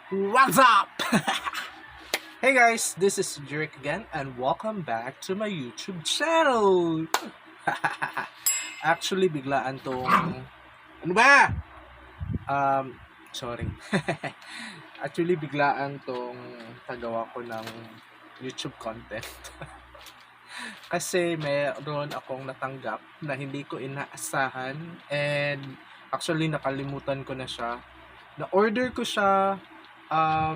What's up? Hey guys, this is Jerick again and welcome back to my YouTube channel. Actually, biglaan tong... Ano ba? Sorry. Actually, biglaan tong paggawa ko ng YouTube content. Kasi mayroon akong natanggap na hindi ko inaasahan and actually nakalimutan ko na siya. Na-order ko siya,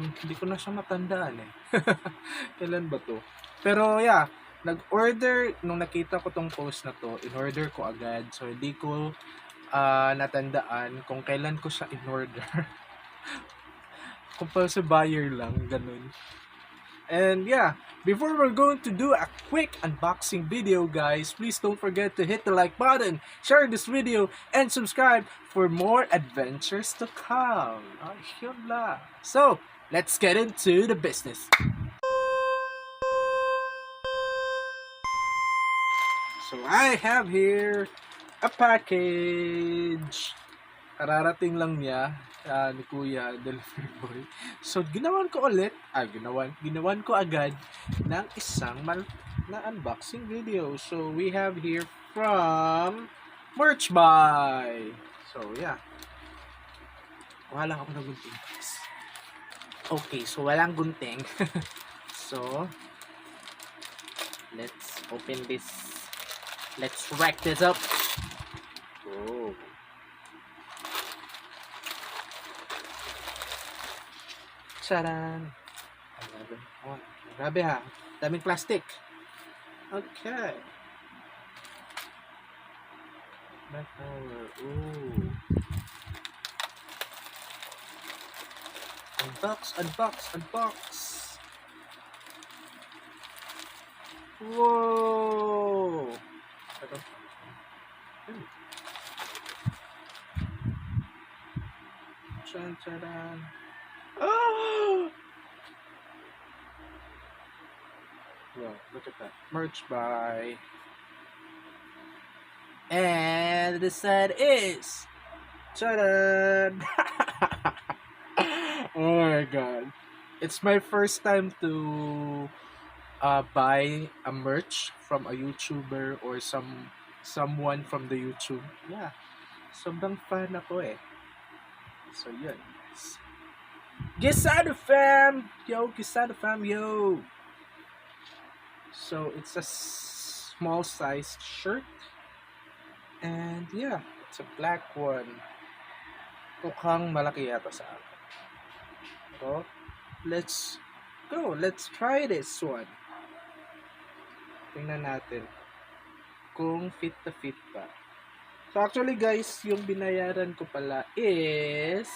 hindi ko na siya matandaan eh. Kailan ba to? Pero yeah, nag-order, nung nakita ko tong post na to, in-order ko agad. So hindi ko natandaan kung kailan ko siya in-order. Compulsive buyer lang, ganun. And yeah, before we're going to do a quick unboxing video guys, please don't forget to hit the like button, share this video, and subscribe for more adventures to come. Yun lang. So, let's get into the business. So I have here a package. Kararating lang niya ni Kuya Delivery Boy. So ginawan ko agad ng isang na unboxing video. So we have here from Merch Buy. So yeah. Kuha lang ako ng gunting. Okay, so walang gunting. So let's open this. Let's rack this up. Oh. Charan! Oh, grabe ha. Daming plastic. Okay. Back over. Ooh. Unbox. Whoa! Charan. Oh! Wow, look at that. Merch Buy. And the side is... Ta-da! Oh my god. It's my first time to buy a merch from a YouTuber or someone from the YouTube. Yeah. Sobrang fan ako eh. So yun. GuisadoFam! GuisadoFam, yo! So, it's a small sized shirt. And yeah, it's a black one. Mukhang malaki yata sa akin. So, let's go. Let's try this one. Tingnan natin kung fit na fit pa. So, actually guys, yung binayaran ko pala is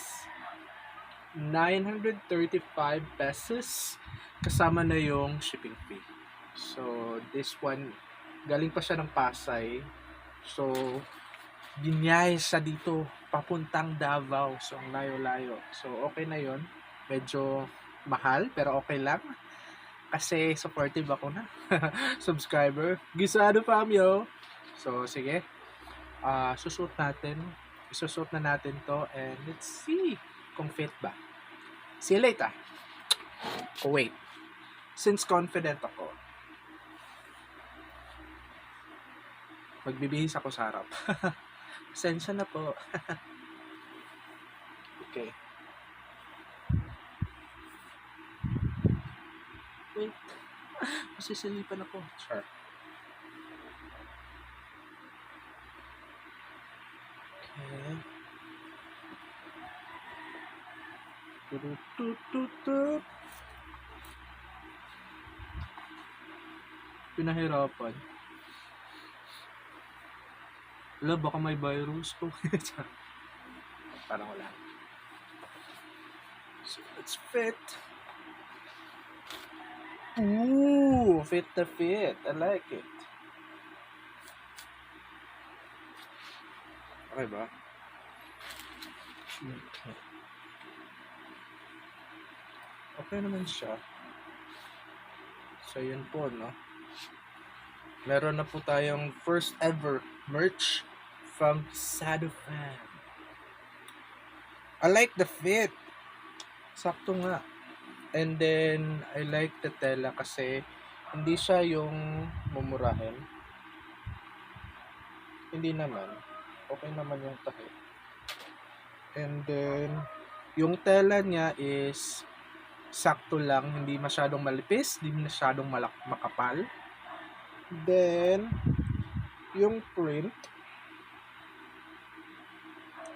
935 pesos kasama na yung shipping fee. So this one galing pa siya ng Pasay, so binyay siya dito papuntang Davao, so ang layo-layo. So okay na yon, medyo mahal pero okay lang kasi supportive ako na subscriber. GuisadoFam yo. So sige, isusuot na natin to and let's see kung fit ba. See you later. Oh, wait. Since confident ako, magbibihis ako sa harap. Pasensya na po. Okay. Wait. Masisilipan ako. Sure. Okay. Pinahirapan. Wala, baka may virus to. Parang wala. So, let's fit. Ooh, fit the fit. I like it. Okay ba? Okay. Okay naman siya. So, yun po, no? Meron na po tayong first ever merch from GuisadoFam. I like the fit. Sakto nga. And then, I like the tela kasi hindi siya yung mumurahin. Hindi naman. Okay naman yung tahi. And then, yung tela niya is sakto lang, hindi masyadong malipis, hindi masyadong makapal. Then, yung print,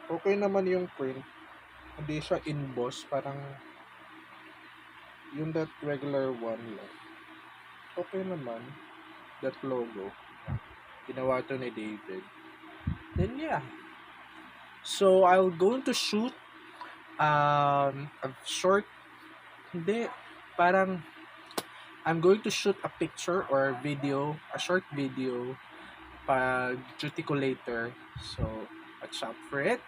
okay naman yung print. Hindi siya emboss, parang yung that regular one lang. Okay naman, that logo. Ginawa to ni David. Then yeah. So, I'll going to shoot a short, hindi, parang I'm going to shoot a picture or video, a short video pag duty ko later. So, watch out for it.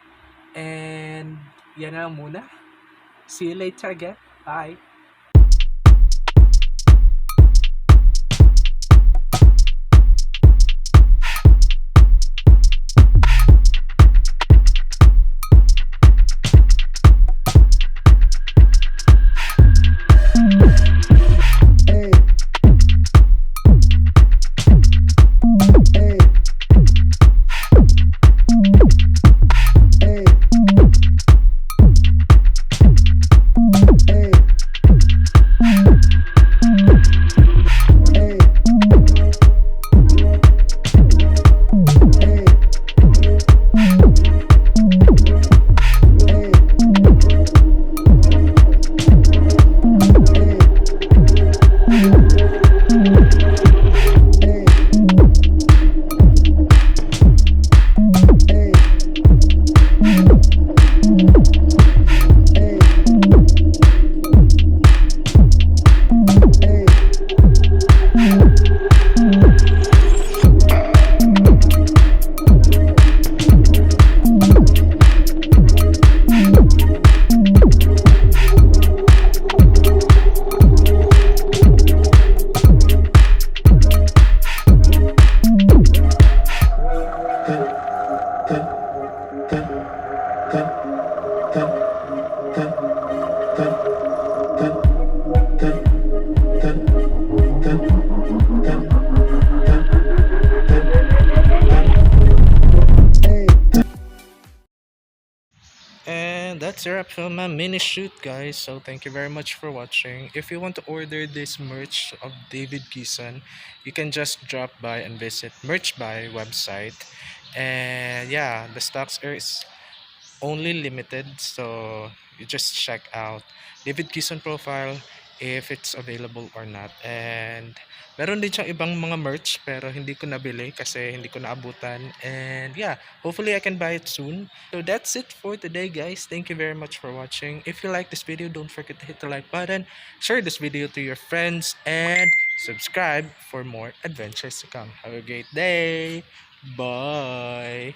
And yan na lang muna. See you later again. Bye. And that's a wrap for my mini shoot, guys. So thank you very much for watching. If you want to order this merch of David Gisan, you can just drop by and visit Merch Buy website. And yeah, the stocks is only limited, so you just check out David Kison profile if it's available or not. And meron din siyang ibang mga merch pero hindi ko nabili kasi hindi ko naabutan. And yeah, hopefully I can buy it soon. So that's it for today, guys. Thank you very much for watching. If you like this video, don't forget to hit the like button, share this video to your friends, and subscribe for more adventures to come. Have a great day. Bye.